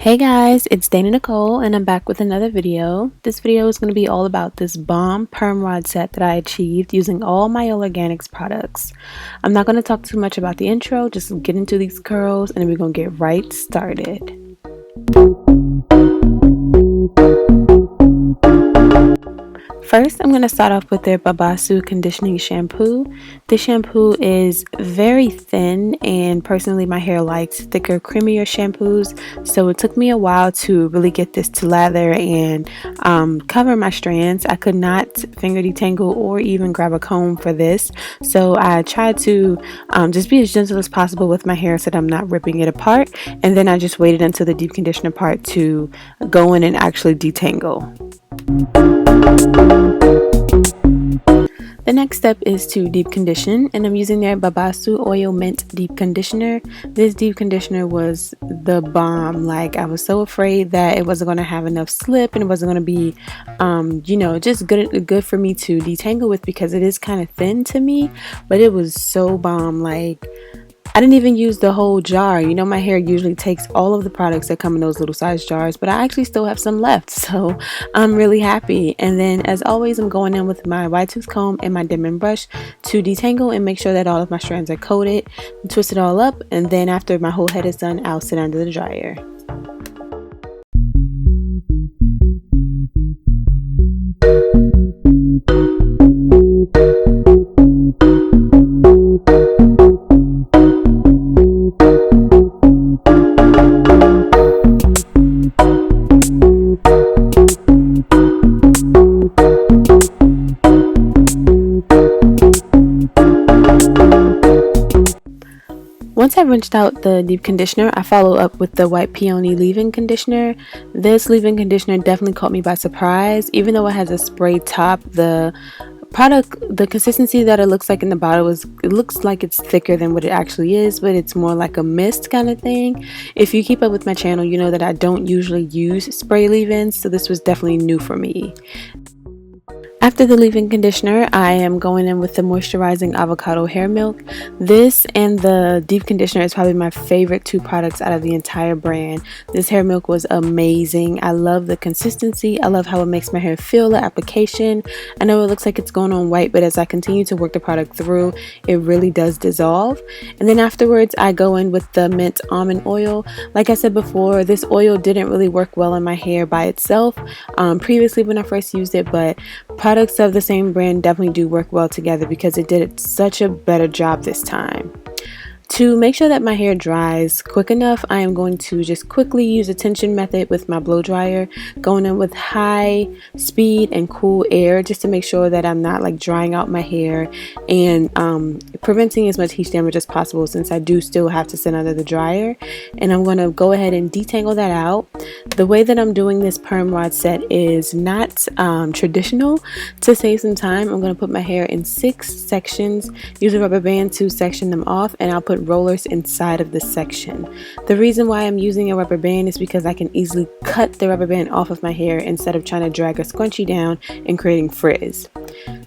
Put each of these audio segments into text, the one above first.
Hey guys, it's Dana Nicole and I'm back with another video. This video is going to be all about this bomb perm rod set that I achieved using all Mielle Organics products. I'm not going to talk too much about the intro, just get into these curls and then we're going to get right started. First, I'm going to start off with their Babassu conditioning shampoo. This shampoo is very thin and personally my hair likes thicker, creamier shampoos. So it took me a while to really get this to lather and cover my strands. I could not finger detangle or even grab a comb for this. So I tried to just be as gentle as possible with my hair so that I'm not ripping it apart. And then I just waited until the deep conditioner part to go in and actually detangle. The next step is to deep condition, and I'm using their Babassu Oil Mint Deep Conditioner. This deep conditioner was the bomb. Like, I was so afraid that it wasn't going to have enough slip and it wasn't going to be, just good for me to detangle with because it is kind of thin to me, but it was so bomb. Like, I didn't even use the whole jar. You know, my hair usually takes all of the products that come in those little size jars, but I actually still have some left, so I'm really happy. And then, as always, I'm going in with my wide tooth comb and my dimming brush to detangle and make sure that all of my strands are coated, twist it all up, and then after my whole head is done, I'll sit under the dryer. Once I rinsed out the deep conditioner, I follow up with the white Peony leave-in conditioner. This leave-in conditioner definitely caught me by surprise. Even though it has a spray top, the consistency that it looks like in the bottle it looks like it's thicker than what it actually is, but it's more like a mist kind of thing. If you keep up with my channel, you know that I don't usually use spray leave-ins, so this was definitely new for me. After the leave-in conditioner, I am going in with the Moisturizing Avocado Hair Milk. This and the deep conditioner is probably my favorite two products out of the entire brand. This hair milk was amazing. I love the consistency. I love how it makes my hair feel the application. I know it looks like it's going on white, but as I continue to work the product through, it really does dissolve. And then afterwards, I go in with the Mint Almond Oil. Like I said before, this oil didn't really work well in my hair by itself previously when I first used it, but products of the same brand definitely do work well together because it did such a better job this time. To make sure that my hair dries quick enough, I am going to just quickly use a tension method with my blow dryer, going in with high speed and cool air just to make sure that I'm not like drying out my hair and preventing as much heat damage as possible, since I do still have to sit under the dryer. And I'm going to go ahead and detangle that out. The way that I'm doing this perm rod set is not traditional. To save some time, I'm going to put my hair in 6 sections, use a rubber band to section them off, and I'll put rollers inside of the section. The reason why I'm using a rubber band is because I can easily cut the rubber band off of my hair instead of trying to drag a scrunchie down and creating frizz.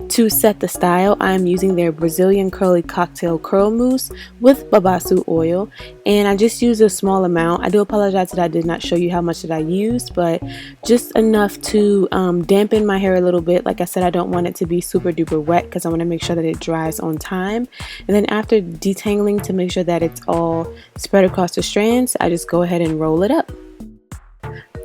To set the style, I'm using their Brazilian Curly Cocktail Curl Mousse with Babassu oil, and I just used a small amount. I do apologize that I did not show you how much that I used, but just enough to dampen my hair a little bit. Like I said, I don't want it to be super duper wet because I want to make sure that it dries on time. And then after detangling to make sure that it's all spread across the strands, I just go ahead and roll it up.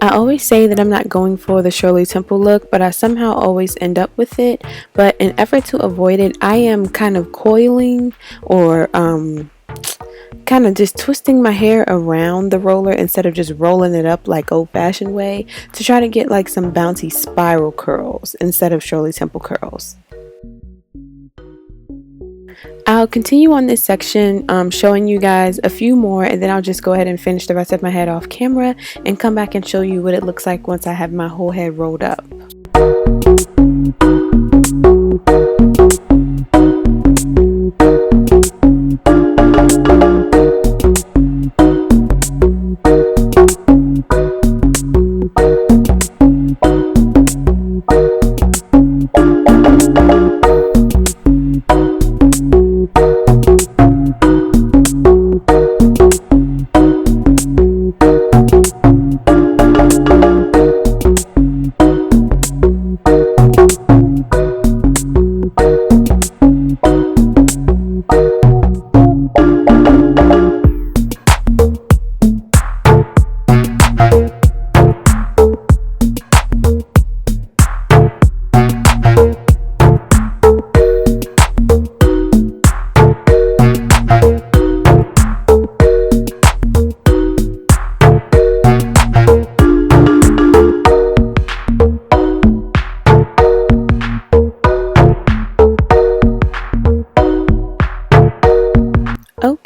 I always say that I'm not going for the Shirley Temple look, but I somehow always end up with it. But in effort to avoid it, I am kind of coiling or kind of just twisting my hair around the roller instead of just rolling it up like old-fashioned way to try to get like some bouncy spiral curls instead of Shirley Temple curls. I'll continue on this section showing you guys a few more, and then I'll just go ahead and finish the rest of my head off camera and come back and show you what it looks like once I have my whole head rolled up.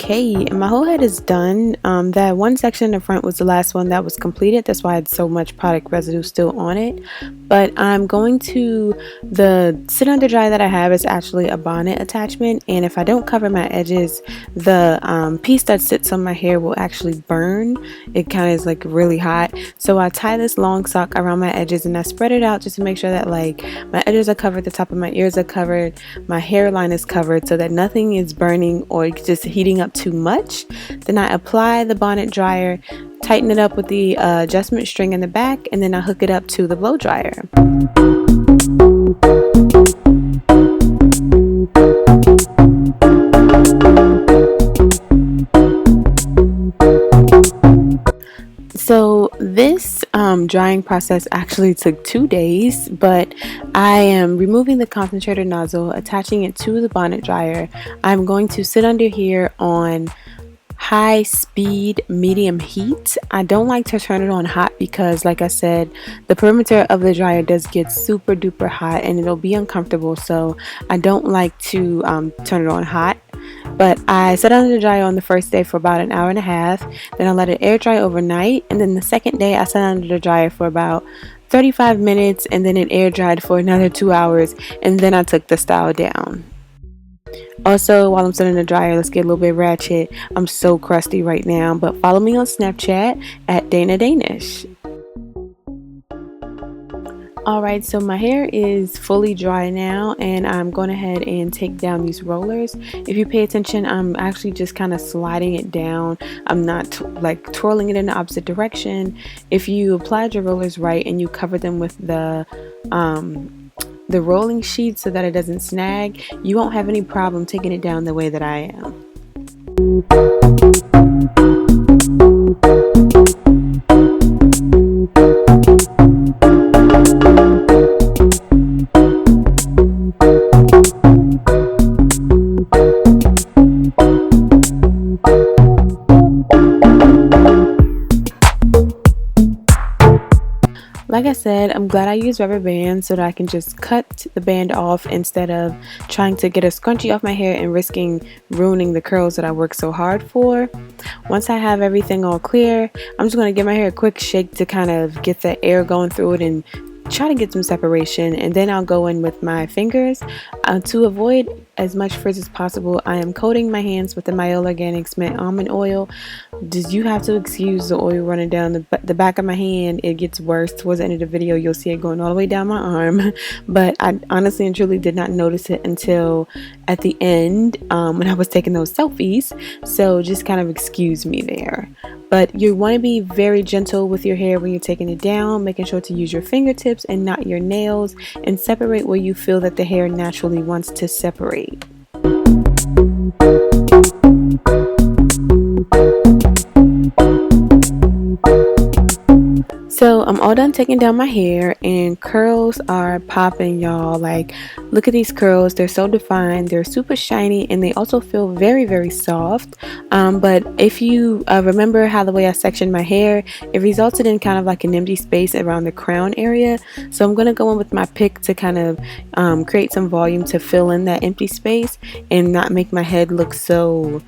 Okay, and my whole head is done. That one section in the front was the last one that was completed. That's why I had so much product residue still on it. But I'm going to, the sit under dry that I have is actually a bonnet attachment, and if I don't cover my edges, the piece that sits on my hair will actually burn. It kind of is like really hot. So I tie this long sock around my edges and I spread it out just to make sure that like my edges are covered, the top of my ears are covered, my hairline is covered, so that nothing is burning or just heating up too much. Then I apply the bonnet dryer, tighten it up with the adjustment string in the back, and then I hook it up to the blow dryer. So this drying process actually took 2 days, but I am removing the concentrator nozzle, attaching it to the bonnet dryer. I'm going to sit under here on high speed medium heat. I don't like to turn it on hot because, like I said, the perimeter of the dryer does get super duper hot and it'll be uncomfortable, so I don't like to turn it on hot. But I set it under the dryer on the first day for about an hour and a half, then I let it air dry overnight, and then the second day I set it under the dryer for about 35 minutes, and then it air dried for another 2 hours, and then I took the style down. Also, while I'm sitting in the dryer, let's get a little bit ratchet. I'm so crusty right now, but follow me on Snapchat at Dana Danish. Alright, so my hair is fully dry now, and I'm going ahead and take down these rollers. If you pay attention, I'm actually just kind of sliding it down. I'm not like twirling it in the opposite direction. If you applied your rollers right and you cover them with the rolling sheet so that it doesn't snag, you won't have any problem taking it down the way that I am. Like I said, I'm glad I used rubber bands so that I can just cut the band off instead of trying to get a scrunchie off my hair and risking ruining the curls that I worked so hard for. Once I have everything all clear, I'm just going to give my hair a quick shake to kind of get the air going through it and try to get some separation, and then I'll go in with my fingers. To avoid as much frizz as possible, I am coating my hands with the Mielle Organics Mint Almond Oil. You have to excuse the oil running down the back of my hand. It gets worse. Towards the end of the video, you'll see it going all the way down my arm. But I honestly and truly did not notice it until at the end when I was taking those selfies. So just kind of excuse me there. But you want to be very gentle with your hair when you're taking it down, making sure to use your fingertips and not your nails, and separate where you feel that the hair naturally wants to separate. So I'm all done taking down my hair, and curls are popping, y'all. Like, look at these curls. They're so defined, they're super shiny, and they also feel very, very soft. But if you remember how the way I sectioned my hair, it resulted in kind of like an empty space around the crown area. So I'm going to go in with my pick to kind of create some volume to fill in that empty space and not make my head look so,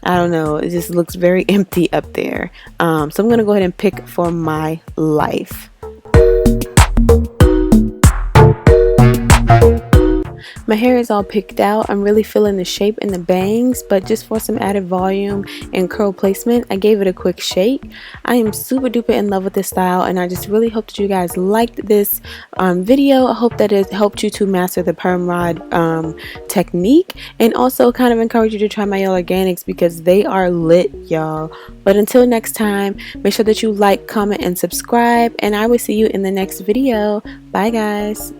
I don't know, it just looks very empty up there. So I'm going to go ahead and pick for my life. My hair is all picked out. I'm really feeling the shape and the bangs, but just for some added volume and curl placement, I gave it a quick shake. I am super duper in love with this style, and I just really hope that you guys liked this video. I hope that it helped you to master the perm rod technique, and also kind of encourage you to try Mielle Organics because they are lit, y'all. But until next time, make sure that you like, comment, and subscribe, and I will see you in the next video. Bye, guys.